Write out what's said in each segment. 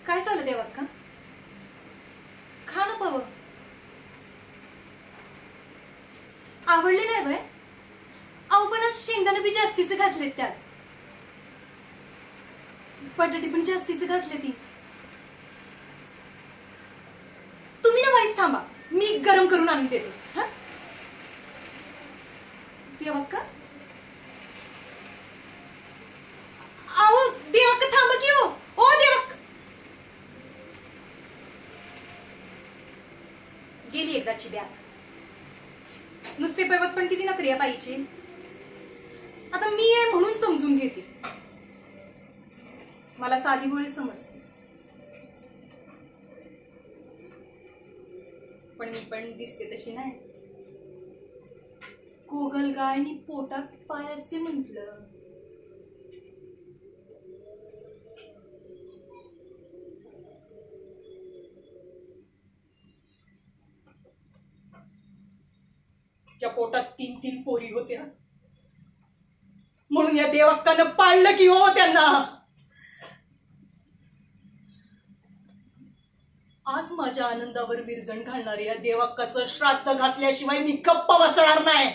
काय झालं देवाक्का? खा ना पाव. आवडले नाही वय? अहो पण शेंगदाणे बी जास्तीच घातलेत त्यात, बटाटे पण जास्तीच घातले. ती तुम्ही ना वाईस थांबा, मी गरम करून आणून देते. हा देवाक्का, अहो देवाक्का थांबा की. हो ओ देवाक्का, गेली एकदाची ब्यात. नुसते पैवत पण किती नखरी पाहिजे. आता मी आहे म्हणून समजून घेते. मला साधी गोळी समजते, पण मी पण दिसते तशी नाही. कोगल गाय आणि पोटात पाय असते म्हटलं. त्या पोटात 3-3 पोरी होत्या म्हणून या देवाक्कानं पाळलं की हो त्यांना. आज माझ्या आनंदावर विरजण घालणाऱ्या या देवाक्काचं श्राद्ध घातल्याशिवाय मी गप्प बसणार नाही.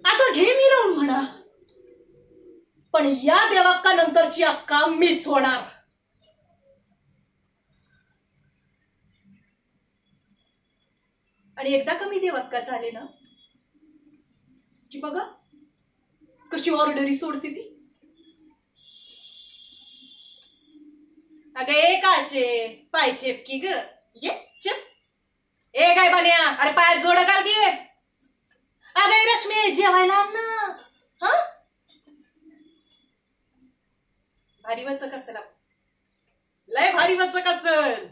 आता घे मी राहून म्हणा, पण या देवाक्का नंतरची अक्का मीच होणार. आणि एकदा कमी देवाक्का झाले ना की बघा कशी ऑर्डरी सोडते ती. अगं एक असे पाय चेपकी ग, ये चेप. ए काय बान्या, अरे पायात जोड घाल की. अगं रश्मी, जेवायला आण ना. हा भारी वचक असेल, लय भारी वचक असेल.